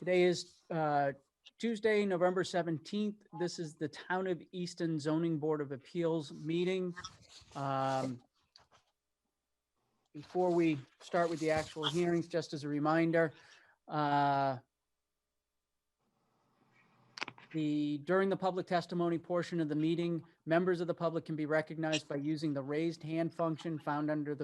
Today is Tuesday, November 17th. This is the Town of Easton Zoning Board of Appeals meeting. Before we start with the actual hearings, just as a reminder, during the public testimony portion of the meeting, members of the public can be recognized by using the raised hand function found under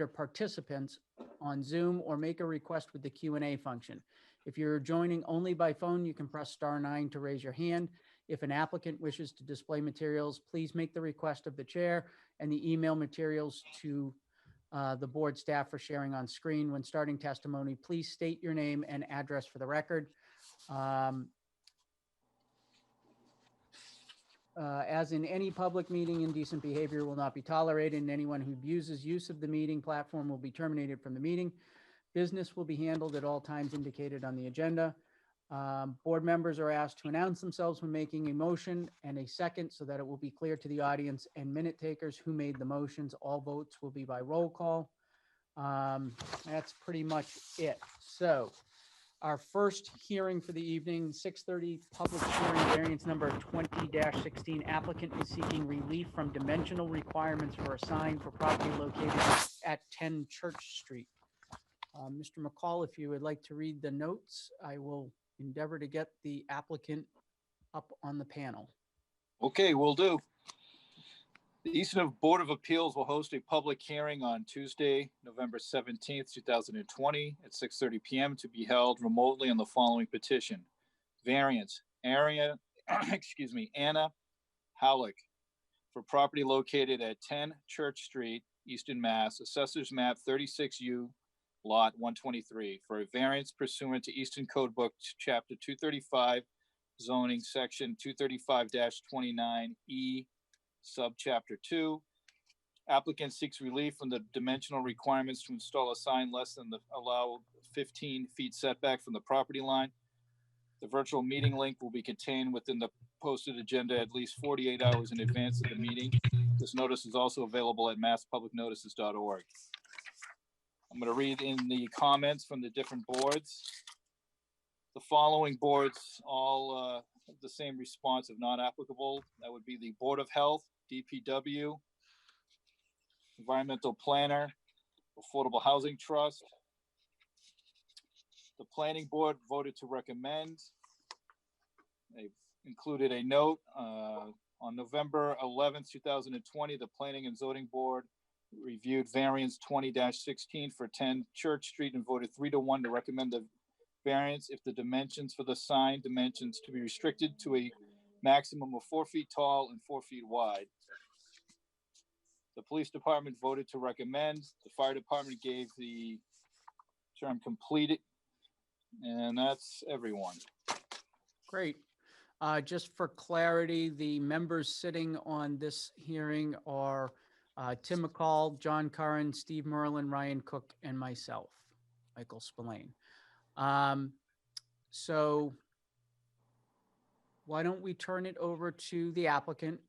participants on Zoom, or make a request with the Q&A function. If you're joining only by phone, you can press *9 to raise your hand. If an applicant wishes to display materials, please make the request of the chair and the email materials to the board staff for sharing on screen. When starting testimony, please state your name and address for the record. As in any public meeting, indecent behavior will not be tolerated, and anyone who abuses use of the meeting platform will be terminated from the meeting. Business will be handled at all times indicated on the agenda. Board members are asked to announce themselves when making a motion and a second, so that it will be clear to the audience and minute takers who made the motions. All votes will be by roll call. That's pretty much it. So our first hearing for the evening, 6:30, public hearing, variance number 20-16. Applicant is seeking relief from dimensional requirements for a sign for property located at 10 Church Street. Mr. McCall, if you would like to read the notes, I will endeavor to get the applicant up on the panel. Okay, will do. The Easton Board of Appeals will host a public hearing on Tuesday, November 17th, 2020 at 6:30 p.m. to be held remotely on the following petition. Variance, Anna Halleck, for property located at 10 Church Street, Easton, Mass. Assessors map 36U, lot 123, for a variance pursuant to Easton Code Book, Chapter 235, zoning section 235-29E, subchapter 2. Applicant seeks relief from the dimensional requirements to install a sign less than the allowed 15 feet setback from the property line. The virtual meeting link will be contained within the posted agenda at least 48 hours in advance of the meeting. This notice is also available at masspublicnotices.org. I'm going to read in the comments from the different boards. The following boards all have the same response of not applicable. That would be the Board of Health, DPW, Environmental Planner, Affordable Housing Trust. The Planning Board voted to recommend. They've included a note on November 11th, 2020, the Planning and Zoning Board reviewed variance 20-16 for 10 Church Street and voted 3-1 to recommend the variance if the dimensions for the sign dimensions to be restricted to a maximum of 4 feet tall and 4 feet wide. The police department voted to recommend. The fire department gave the term completed, and that's everyone. Great. Just for clarity, the members sitting on this hearing are Tim McCall, John Curran, Steve Merlin, Ryan Cook, and myself, Michael Spillane. So why don't we turn it over to the applicant?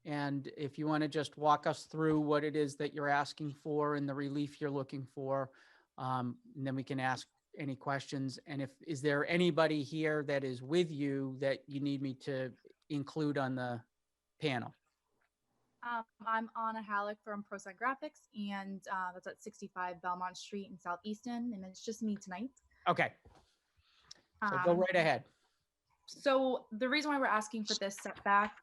And if you want to just walk us through what it is that you're asking for and the relief you're looking for, and then we can ask any questions. And is there anybody here that is with you that you need me to include on the panel? I'm Anna Halleck from ProSign Graphics, and that's at 65 Belmont Street in South Easton, and it's just me tonight. Okay. So go right ahead. So the reason why we're asking for this setback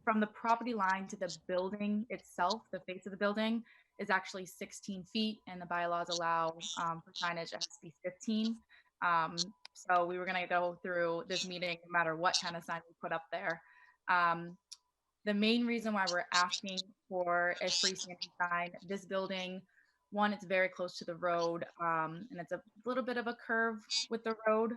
from the property line to the building itself, the face of the building, is actually 16 feet, and the bylaws allow for signage has to be 15. So we were going to go through this meeting no matter what kind of sign we put up there. The main reason why we're asking for a freestanding sign, this building, one, it's very close to the road, and it's a little bit of a curve with the road.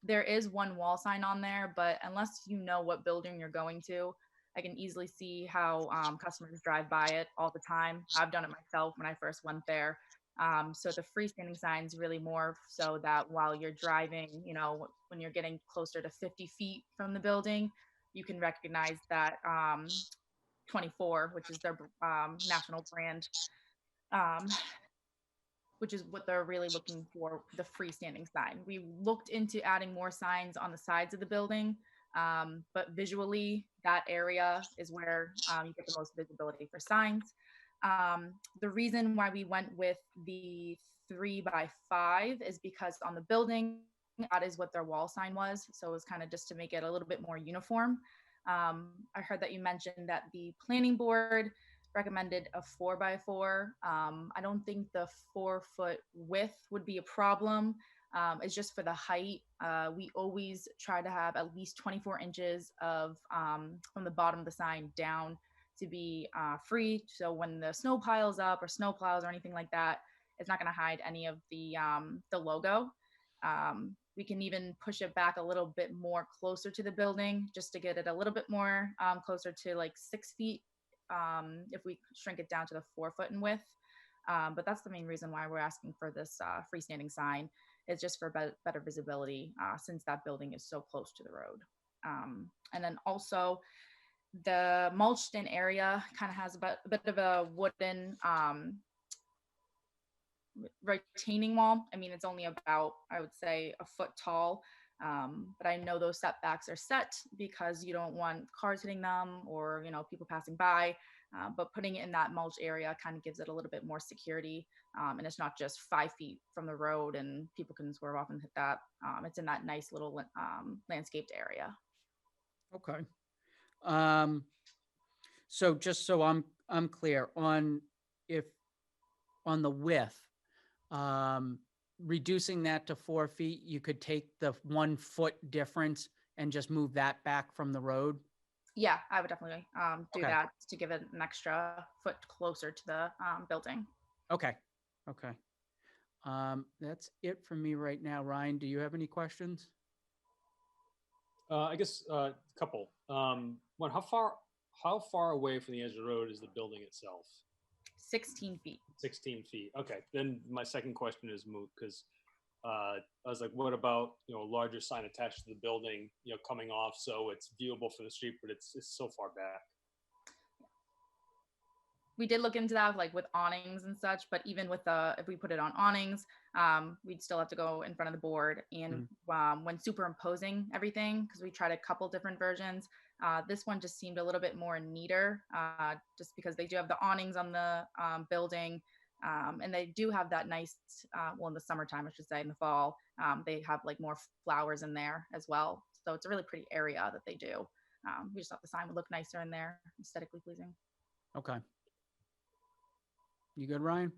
There is one wall sign on there, but unless you know what building you're going to, I can easily see how customers drive by it all the time. I've done it myself when I first went there. So the freestanding sign is really more so that while you're driving, you know, when you're getting closer to 50 feet from the building, you can recognize that 24, which is their national brand. which is what they're really looking for, the freestanding sign. We looked into adding more signs on the sides of the building, but visually, that area is where you get the most visibility for signs. The reason why we went with the 3x5 is because on the building, that is what their wall sign was. So it was kind of just to make it a little bit more uniform. I heard that you mentioned that the planning board recommended a 4x4. I don't think the 4-foot width would be a problem. It's just for the height. We always try to have at least 24 inches of from the bottom of the sign down to be free. So when the snow piles up or snow plows or anything like that, it's not going to hide any of the logo. We can even push it back a little bit more closer to the building just to get it a little bit more closer to like 6 feet if we shrink it down to the 4 foot in width. But that's the main reason why we're asking for this freestanding sign. It's just for better visibility since that building is so close to the road. And then also the mulched in area kind of has a bit of a wooden retaining wall. I mean, it's only about, I would say, a foot tall. But I know those setbacks are set because you don't want cars hitting them or, you know, people passing by. But putting it in that mulch area kind of gives it a little bit more security. And it's not just 5 feet from the road and people can swerve off and hit that. It's in that nice little landscaped area. Okay. So just so I'm clear on the width, reducing that to 4 feet, you could take the 1 foot difference and just move that back from the road. Yeah, I would definitely do Okay. that to give it an extra foot closer to the building. Okay. Okay. That's it for me right now. Ryan, do you have any questions? I guess a couple. One, how far away from the edge of the road is the building itself? 16 feet. 16 feet. Okay. Then my second question is moot because I was like, what about, you know, a larger sign attached to the building, you know, coming off so it's viewable from the street, but it's so far back. We did look into that like with awnings and such, but even with if we put it on awnings, we'd still have to go in front of the board. And when superimposing everything, because we tried a couple different versions, this one just seemed a little bit more neater, just because they do have the awnings on the building. And they do have that nice, well, in the summertime, I should say, in the fall, they have like more flowers in there as well. So it's a really pretty area that they do. We just thought the sign would look nicer in there, aesthetically pleasing. Okay. You good, Ryan?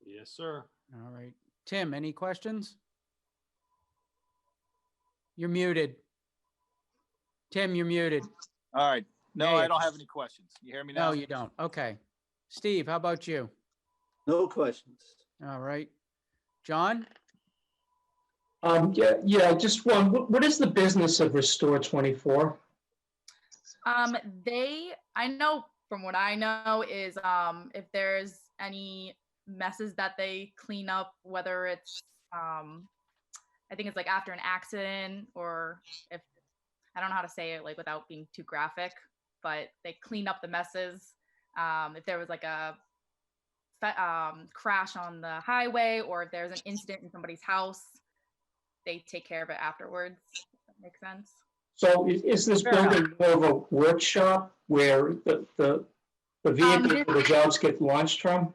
Yes, sir. All right. Tim, any questions? You're muted. Tim, you're muted. All right. No, Hey. I don't have any questions. You hear me now? No, you don't. Okay. Steve, how about you? No questions. All right. John? Yeah, just one. What is the business of Restore 24? I know from what I know is if there's any messes that they clean up, whether it's I think it's like after an accident or if I don't know how to say it like without being too graphic, but they clean up the messes. If there was like a crash on the highway or if there's an incident in somebody's house, they take care of it afterwards. If that makes sense. So is this building more of a workshop where the vehicles for the jobs get launched from?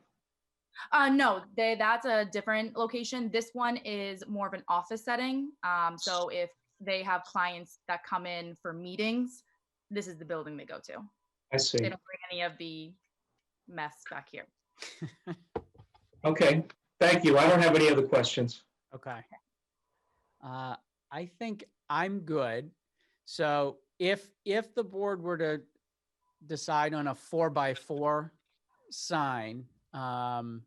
No, that's a different location. This one is more of an office setting. So if they have clients that come in for meetings, this is the building they go to. I see. They don't bring any of the mess back here. Okay, thank you. I don't have any other questions. Okay. I think I'm good. So if the board were to decide on a 4x4 sign, 4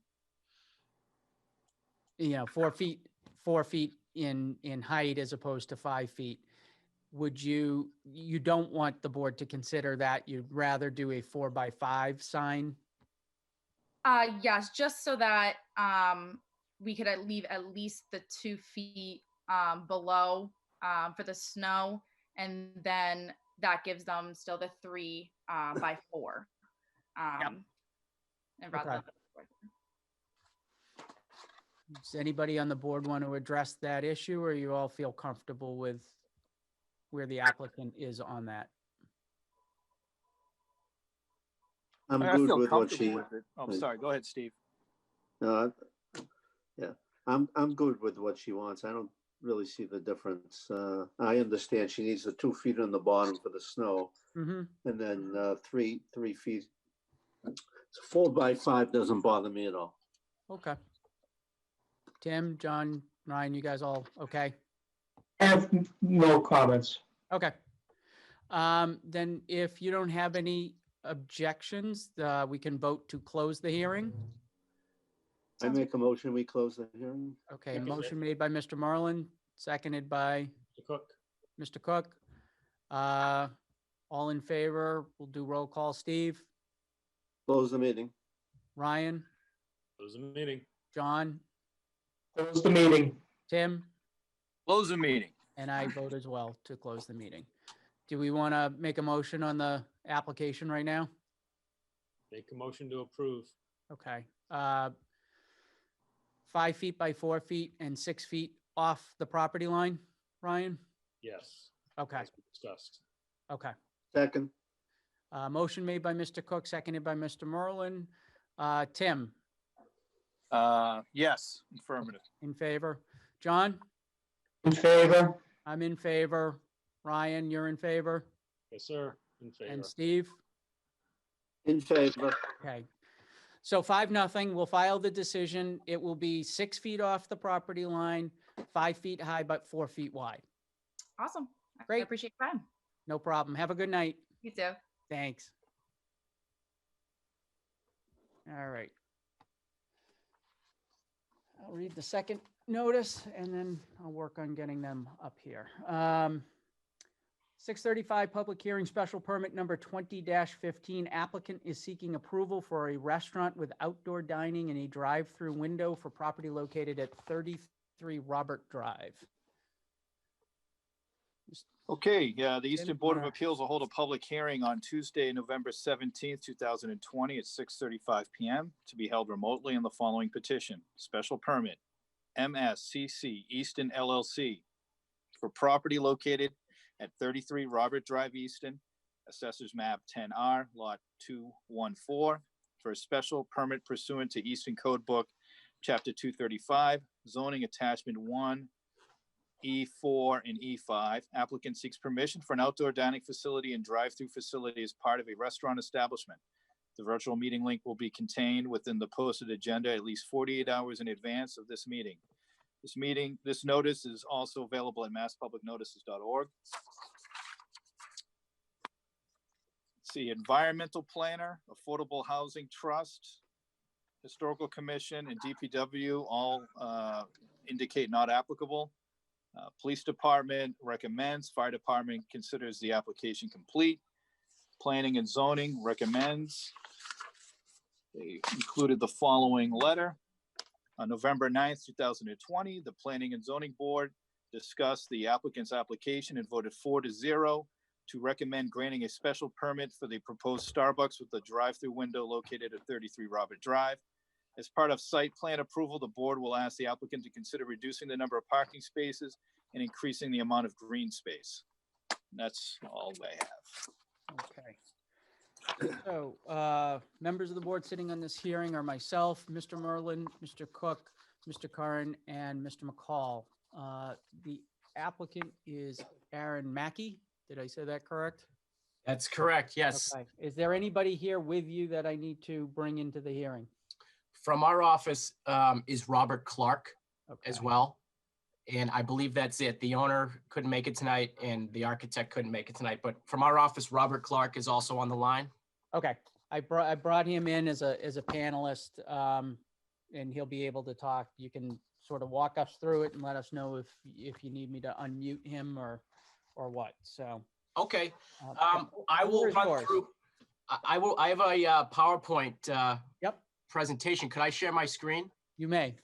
feet in height as opposed to 5 feet, you don't want the board to consider that? You'd rather do a 4x5 sign? Yes, just so that we could leave at least the 2 feet below for the snow, and then that gives them still the 3x4. Yep. And rather Okay. than Does anybody on the board want to address that issue, or you all feel comfortable with where the applicant is on that? I'm I good feel with what comfortable she, with it. Oh, sorry. Go ahead, Steve. uh, yeah, I'm good with what she wants. I don't really see the difference. I understand she needs the 2 feet on the bottom for the snow Mm-hmm. and then 3 feet. So 4 by 5 doesn't bother me at all. Okay. Tim, John, Ryan, you guys all okay? I have no comments. Okay. Then if you don't have any objections, we can vote to close the hearing. I make a motion, we close the hearing. Okay, Second. motion made by Mr. Merlin, seconded by Mr. Cook, Mr. Cook. All in favor, we'll do roll call. Steve, Close the meeting. Ryan, close the meeting. John, Close the meeting. Tim, Close the meeting. and I vote as well to close the meeting. Do we want to make a motion on the application right now? Make a motion to approve. Okay. 5 feet by 4 feet and 6 feet off the property line, Ryan? Yes. Okay, As we discussed. okay. Second, Motion made by Mr. Cook, seconded by Mr. Merlin. Tim, Yes, affirmative. in favor? John? In favor? I'm in favor. Ryan, you're in favor? Yes, sir. In favor. And Steve? in favor. Okay. So 5-0, we'll file the decision. It will be 6 feet off the property line, 5 feet high, but 4 feet wide. Awesome. I Great. appreciate your time. No problem. Have a good night. You too. Thanks. All right. I'll read the second notice and then I'll work on getting them up here. 6:35 public hearing special permit number 20-15. Applicant is seeking approval for a restaurant with outdoor dining and a drive-through window for property located at 33 Robert Drive. Okay, yeah, the Easton Board of wanna- Appeals will hold a public hearing on Tuesday, November 17th, 2020 at 6:35 PM to be held remotely on the following petition. Special permit, MSCC Easton LLC for property located at 33 Robert Drive, Easton, Assessors Map 10R, Lot 214, for a special permit pursuant to Easton Code Book, Chapter 235, zoning attachment 1, E4 and E5. Applicant seeks permission for an outdoor dining facility and drive-through facility as part of a restaurant establishment. The virtual meeting link will be contained within the posted agenda at least 48 hours in advance of this meeting. This notice is also available at masspublicnotices.org. See, Environmental Planner, Affordable Housing Trust, Historical Commission, and DPW all indicate not applicable. Police Department recommends, Fire Department considers the application complete. Planning and Zoning recommends. They included the following letter. On November 9th, 2020, the Planning and Zoning Board discussed the applicant's application and voted 4-0 to recommend granting a special permit for the proposed Starbucks with a drive-through window located at 33 Robert Drive. As part of site plan approval, the board will ask the applicant to consider reducing the number of parking spaces and increasing the amount of green space. And that's all they have. Okay. So, members of the board sitting on this hearing are myself, Mr. Merlin, Mr. Cook, Mr. Curran, and Mr. McCall. The applicant is Aaron Mackey. Did I say that correct? That's correct, yes. Okay. Is there anybody here with you that I need to bring into the hearing? From our office is Robert Clark as Okay. well. And I believe that's it. The owner couldn't make it tonight and the architect couldn't make it tonight. But from our office, Robert Clark is also on the line. Okay, I brought him in as a panelist, and he'll be able to talk. You can sort of walk us through it and let us know if you need me to unmute him or what, so. Okay, uh, I will floor is run yours. through. I have a PowerPoint Yep, presentation. Could I share my screen? you may.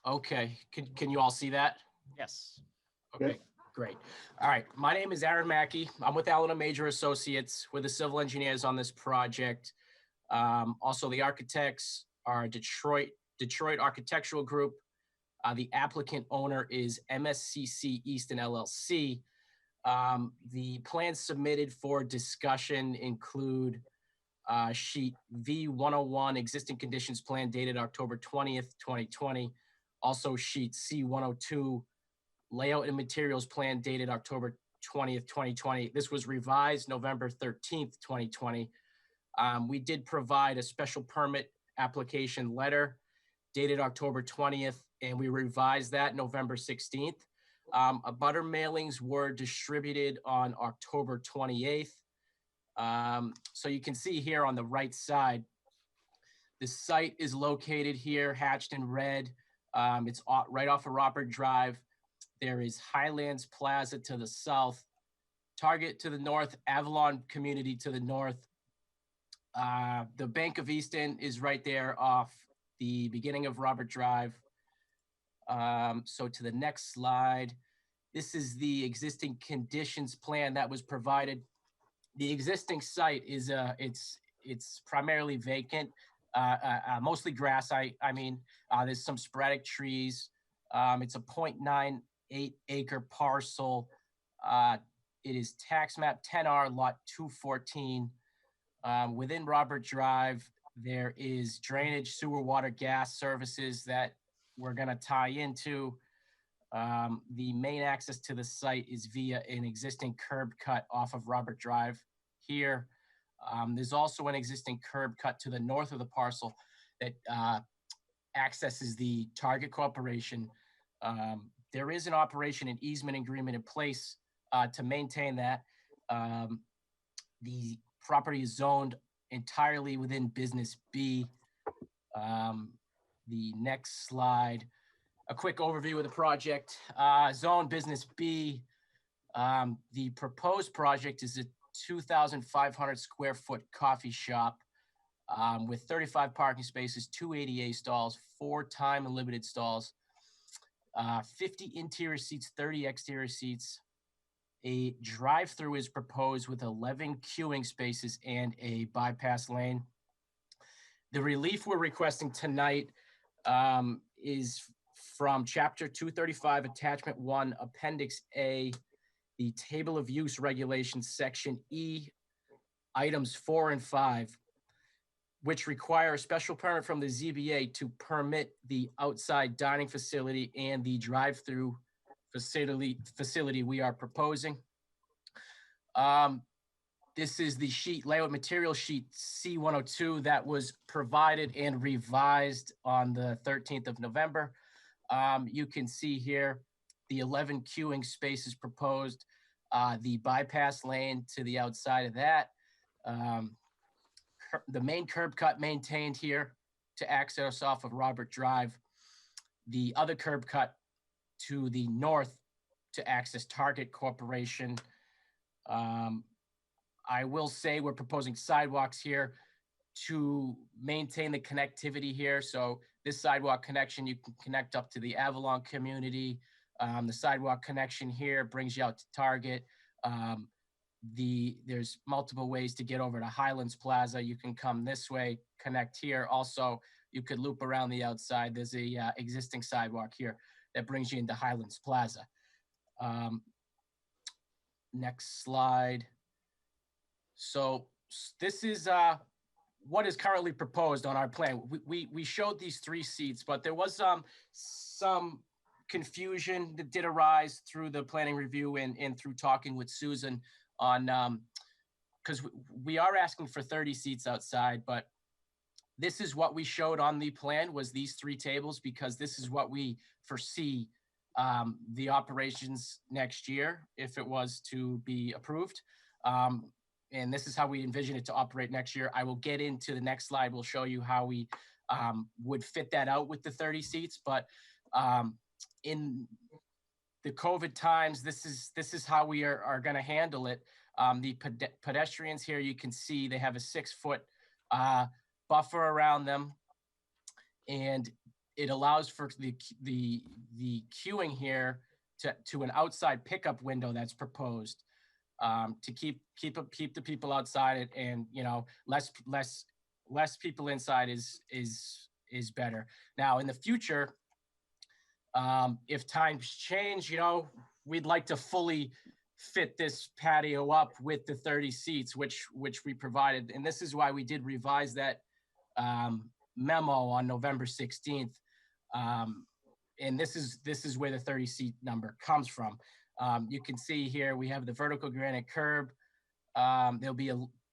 Okay, can you all see that? Yes. Okay, Great. All right. My name is Aaron Mackey. I'm with Allen and Major Associates. We're the civil engineers on this project. Also, the architects are Detroit Architectural Group. The applicant owner is MSCC Easton LLC. The plans submitted for discussion include sheet V101, existing conditions plan dated October 20th, 2020. Also sheet C102, layout and materials plan dated October 20th, 2020. This was revised November 13th, 2020. We did provide a special permit application letter dated October 20th, and we revised that November 16th. Abutter mailings were distributed on October 28th. So you can see here on the right side, the site is located here, hatched in red. It's right off of Robert Drive. There is Highlands Plaza to the south, Target to the north, Avalon Community to the north. The Bank of Easton is right there off the beginning of Robert Drive. So to the next slide, this is the existing conditions plan that was provided. The existing site is it's primarily vacant, mostly grass. I mean, there's some sporadic trees. It's a 0.98 acre parcel. It is tax map 10R lot 214. Within Robert Drive, there is drainage, sewer, water, gas services that we're going to tie into. The main access to the site is via an existing curb cut off of Robert Drive here. There's also an existing curb cut to the north of the parcel that accesses the Target Corporation. There is an operation and easement agreement in place to maintain that. The property is zoned entirely within Business B. The next slide, a quick overview of the project. Zone Business B. The proposed project is a 2,500 square foot coffee shop with 35 parking spaces, 2 ADA stalls, 4 time and limited stalls, 50 interior seats, 30 exterior seats. A drive-through is proposed with 11 queuing spaces and a bypass lane. The relief we're requesting tonight is from Chapter 235, Attachment 1, Appendix A, the Table of Use Regulations, Section E, Items 4 and 5, which require a special permit from the ZBA to permit the outside dining facility and the drive-through facility we are proposing. This is the sheet, layout material sheet C102 that was provided and revised on the 13th of November. You can see here the 11 queuing spaces proposed, the bypass lane to the outside of that, the main curb cut maintained here to access off of Robert Drive, the other curb cut to the north to access Target Corporation. I will say we're proposing sidewalks here to maintain the connectivity here. So this sidewalk connection, you can connect up to the Avalon community. The sidewalk connection here brings you out to Target. There's multiple ways to get over to Highlands Plaza. You can come this way, connect here. Also, you could loop around the outside. There's a existing sidewalk here that brings you into Highlands Plaza. Next slide. So this is what is currently proposed on our plan. We showed these 3 seats, but there was some confusion that did arise through the planning review and through talking with Susan on, because we are asking for 30 seats outside, but this is what we showed on the plan was these 3 tables, because this is what we foresee the operations next year if it was to be approved. And this is how we envision it to operate next year. I will get into the next slide. We'll show you how we would fit that out with the 30 seats. But in the COVID times, this is how we are going to handle it. The pedestrians here, you can see they have a 6-foot buffer around them, and it allows for the queuing here to an outside pickup window that's proposed, to keep the people outside, and less people inside is better. Now in the future, if times change, we'd like to fully fit this patio up with the 30 seats, which we provided. And this is why we did revise that memo on November 16th. And this is where the 30 seat number comes from. You can see here, we have the vertical granite curb.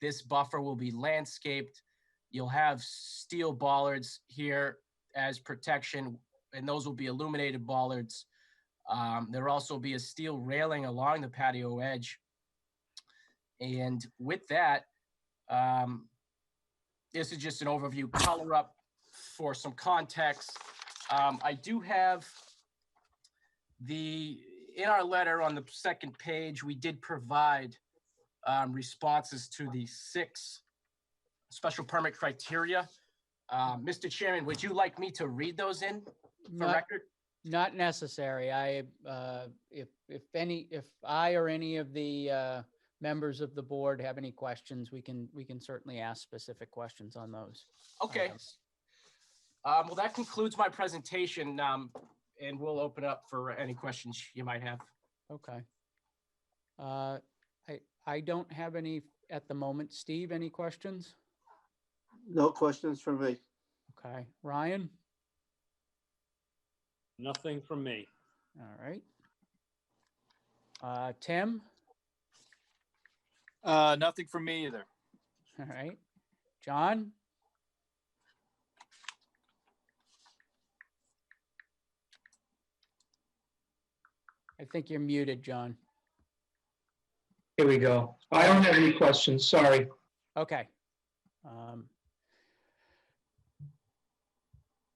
This buffer will be landscaped. You'll have steel bollards here as protection, and those will be illuminated bollards. There'll also be a steel railing along the patio edge. And with that, this is just an overview. Color up for some context. I do have in our letter on the second page, we did provide responses to the 6 special permit criteria. Mr. Chairman, would you like me to read those in for record? Not necessary. If I or any of the members of the board have any questions, we can certainly ask specific questions on those. Okay. Well, that concludes my presentation, and we'll open up for any questions you might have. Okay. I don't have any at the moment. Steve, any questions? No questions from me. Okay. Ryan? Nothing from me. All right. Tim? Nothing from me either. All right. John? I think you're muted, John. Here we go. I don't have any questions, sorry. Okay.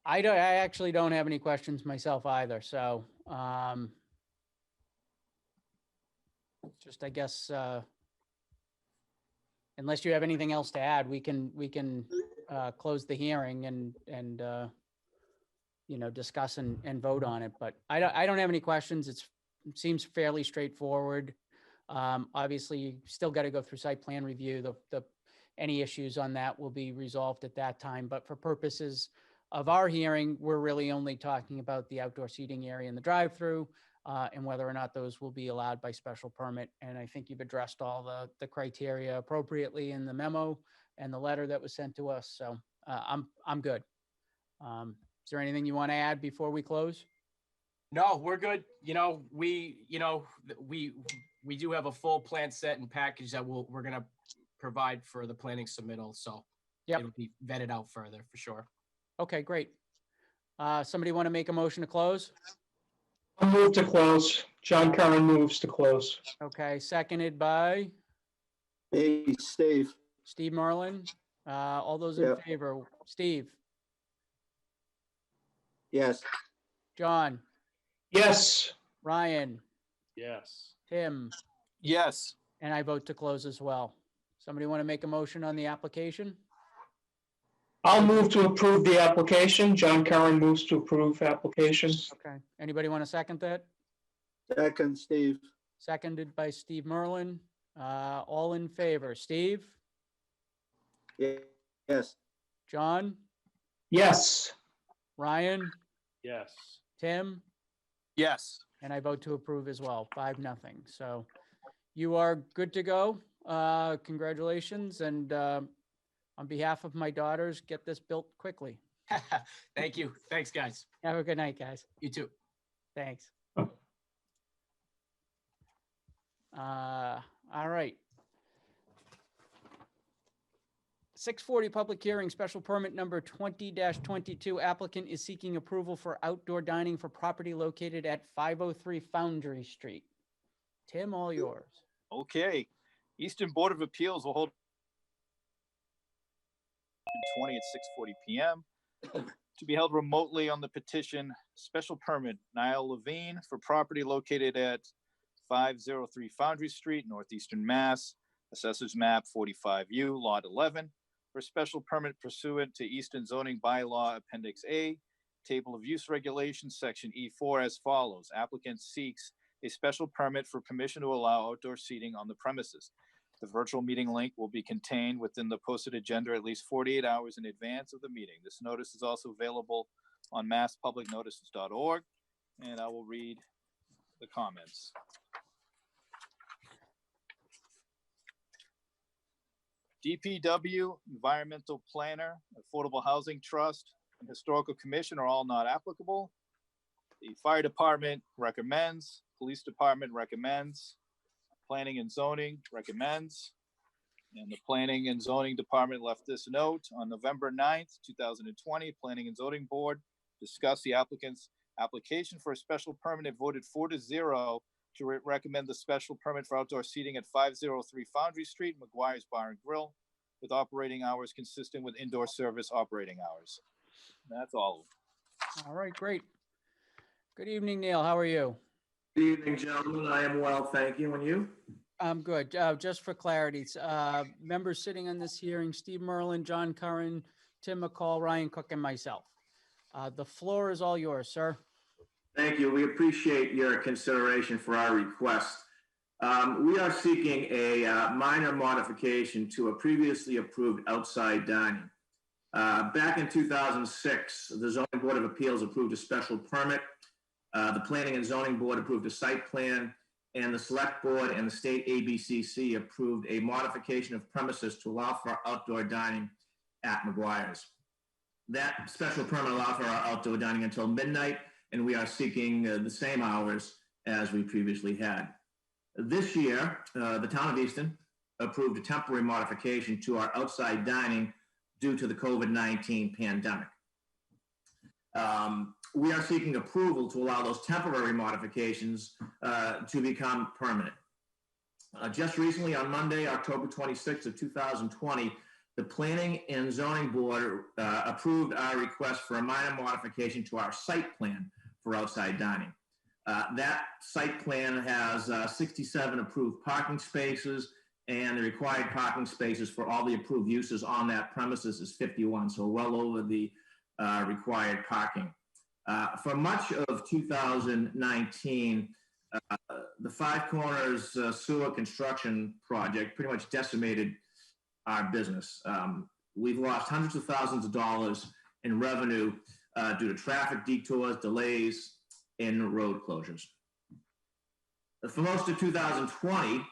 I actually don't have any questions myself either. So, just, I guess, unless you have anything else to add, we can close the hearing and discuss and vote on it. But I don't have any questions. It seems fairly straightforward. Obviously, you still got to go through site plan review. Any issues on that will be resolved at that time. But for purposes of our hearing, we're really only talking about the outdoor seating area in the drive-through and whether or not those will be allowed by special permit. And I think you've addressed all the criteria appropriately in the memo and the letter that was sent to us. So I'm good. Is there anything you want to add before we close? No, we're good. We do have a full plan set and package that we're going to provide for the planning submittal. So it'll be vetted out further for sure. Okay, great. Somebody want to make a motion to close? I'll move to close. John Curran moves to close. Okay, seconded by Hey, Steve. Steve Merlin. All those in favor? Steve? Yes. John? Yes. Ryan? Yes. Tim? Yes. And I vote to close as well. Somebody want to make a motion on the application? I'll move to approve the application. John Curran moves to approve application. Okay. Anybody want to second that? Second, Steve. Seconded by Steve Merlin. All in favor? Steve? Yes. John? Yes. Ryan? Yes. Tim? Yes. And I vote to approve as well, 5-0. So you are good to go. Congratulations. And on behalf of my daughters, get this built quickly. Thank you. Thanks, guys. Have a good night, guys. You too. Thanks. All right. 640 public hearing, special permit number 20-22. Applicant is seeking approval for outdoor dining for property located at 503 Foundry Street. Tim, all yours. Okay. Easton Board of Appeals will hold 20 at 6:40 p.m. to be held remotely on the petition special permit Niall Levine for property located at 503 Foundry Street, Northeastern Mass, Assessors Map 45U, Lot 11, for special permit pursuant to Easton zoning bylaw Appendix A, Table of Use Regulations, Section E4 as follows. Applicant seeks a special permit for permission to allow outdoor seating on the premises. The virtual meeting link will be contained within the posted agenda at least 48 hours in advance of the meeting. This notice is also available on masspublicnotices.org, and I will read the comments. DPW, Environmental Planner, Affordable Housing Trust, and Historical Commission are all not applicable. The Fire Department recommends, Police Department recommends, Planning and Zoning recommends, and the Planning and Zoning Department left this note: on November 9th, 2020, Planning and Zoning Board discussed the applicant's application for a special permit and voted 4-0 to recommend the special permit for outdoor seating at 503 Foundry Street, McGuire's Bar and Grill, with operating hours consistent with indoor service operating hours. That's all. All right, great. Good evening, Neil. How are you? Good evening, gentlemen. I am well, thank you. And you? I'm good. Just for clarity, members sitting on this hearing: Steve Merlin, John Curran, Tim McCall, Ryan Cook, and myself. The floor is all yours, sir. Thank you. We appreciate your consideration for our request. We are seeking a minor modification to a previously approved outside dining. Back in 2006, the Zoning Board of Appeals approved a special permit. The Planning and Zoning Board approved a site plan, and the Select Board and the State ABCC approved a modification of premises to allow for outdoor dining at McGuire's. That special permit allowed for our outdoor dining until midnight, and we are seeking the same hours as we previously had. This year, the town of Easton approved a temporary modification to our outside dining due to the COVID-19 pandemic. We are seeking approval to allow those temporary modifications to become permanent. Just recently, on Monday, October 26th of 2020, the Planning and Zoning Board approved our request for a minor modification to our site plan for outside dining. That site plan has 67 approved parking spaces, and the required parking spaces for all the approved uses on that premises is 51, so well over the required parking. For much of 2019, the Five Corners sewer construction project pretty much decimated our business. We've lost hundreds of thousands of dollars in revenue due to traffic detours, delays, and road closures. For most of 2020,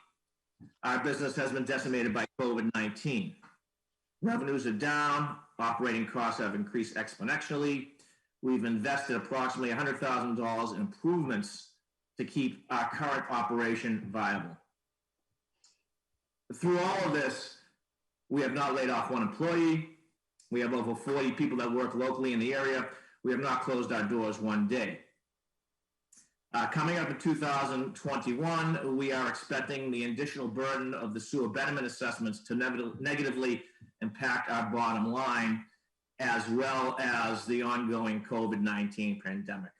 our business has been decimated by COVID-19. Revenues are down, operating costs have increased exponentially. We've invested approximately $100,000 in improvements to keep our current operation viable. Through all of this, we have not laid off one employee. We have over 40 people that work locally in the area. We have not closed our doors one day. Coming up in 2021, we are expecting the additional burden of the sewer betterment assessments to negatively impact our bottom line, as well as the ongoing COVID-19 pandemic.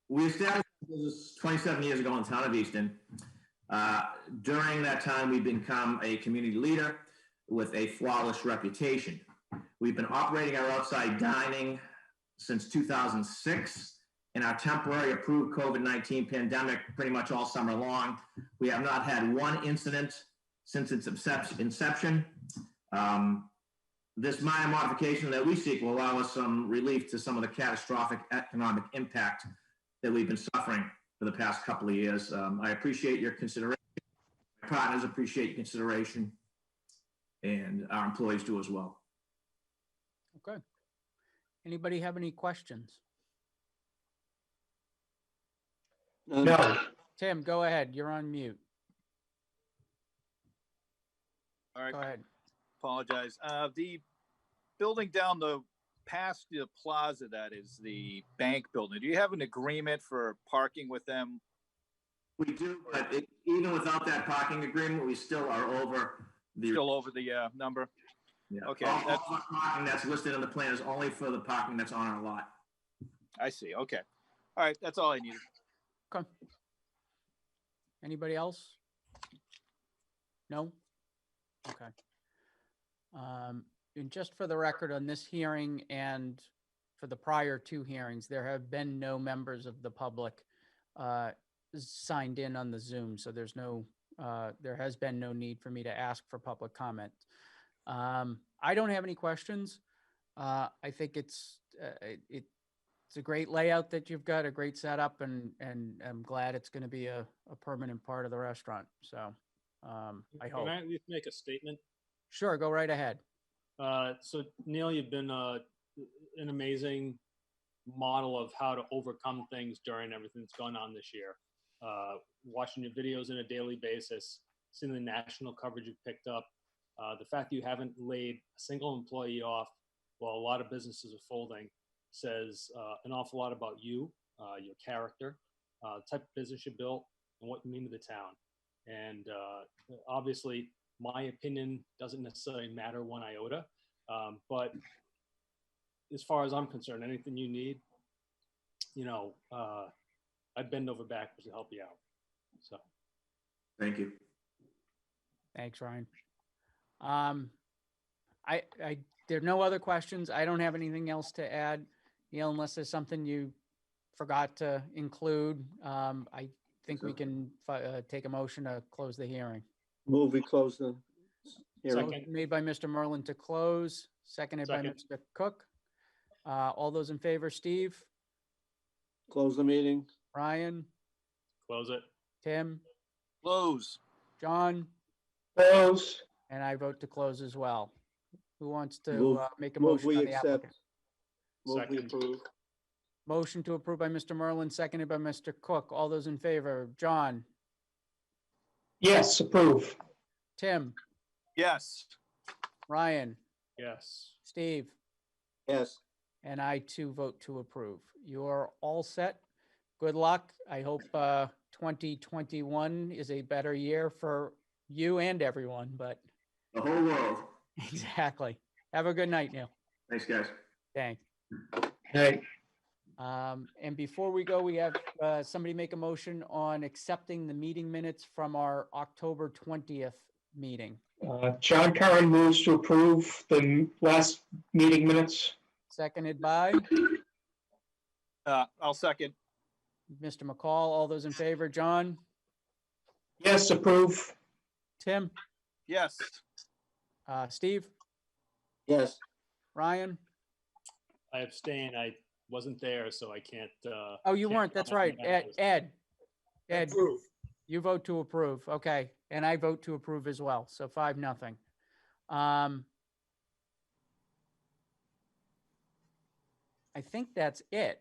We established this 27 years ago in the town of Easton. During that time, we've become a community leader with a flawless reputation. We've been operating our outside dining since 2006. In our temporary approved COVID-19 pandemic, pretty much all summer long. We have not had one incident since its inception. This minor modification that we seek will allow us some relief to some of the catastrophic economic impact that we've been suffering for the past couple of years. I appreciate your consideration. My partners appreciate your consideration, and our employees do as well. Okay. Anybody have any questions? No. Tim, go ahead. You're on mute. All right. Go ahead. Apologize. The building down past the plaza, that is the bank building, do you have an agreement for parking with them? We do, but even without that parking agreement, we still are over the number. Yeah. Okay. All the parking that's listed in the plan is only for the parking that's on our lot. I see. Okay. All right. That's all I needed. Okay. Anybody else? No? Okay. And just for the record on this hearing and for the prior two hearings, there have been no members of the public signed in on the Zoom, so there has been no need for me to ask for public comment. I don't have any questions. I think it's a great layout that you've got, a great setup, and I'm glad it's going to be a permanent part of the restaurant. So I hope. Can I at least make a statement? Sure, go right ahead. So Neil, you've been an amazing model of how to overcome things during everything that's gone on this year. Watching your videos on a daily basis, seeing the national coverage you've picked up, the fact that you haven't laid a single employee off while a lot of businesses are folding says an awful lot about you, your character, the type of business you built, and what you mean to the town. And obviously, my opinion doesn't necessarily matter one iota, but as far as I'm concerned, anything you need, I'd bend over backwards to help you out. So, Thank you. Thanks, Ryan. There are no other questions. I don't have anything else to add, Neil, unless there's something you forgot to include. I think we can take a motion to close the hearing. Move, we close the hearing. Motion made by Mr. Merlin to close, seconded by Mr. Cook. All those in favor, Steve, Close the meeting. Ryan, close it. Tim, Close. John, Close. and I vote to close as well. Who wants to Move- make a Move, motion we on the applicant? accept. Move, we Second. approve. Motion to approve by Mr. Merlin, seconded by Mr. Cook. All those in favor, John, Yes, approve. Tim, Yes. Ryan, Yes. Steve, Yes. and I too vote to approve. You're all set. Good luck. I hope 2021 is a better year for you and everyone, but The whole world. exactly. Have a good night, Neil. Thanks, guys. Thanks. Hey, And before we go, we have somebody make a motion on accepting the meeting minutes from our October 20th meeting. John Curran moves to approve the last meeting minutes. Seconded by I'll second. Mr. McCall. All those in favor, John, Yes, approve. Tim, Yes. Steve, Yes. Ryan? I abstain. I wasn't there, so I can't. Oh, you can't weren't. That's comment right. on that. Ed, you vote to approve. Okay. And I vote to approve as well. So 5-0. I think that's it.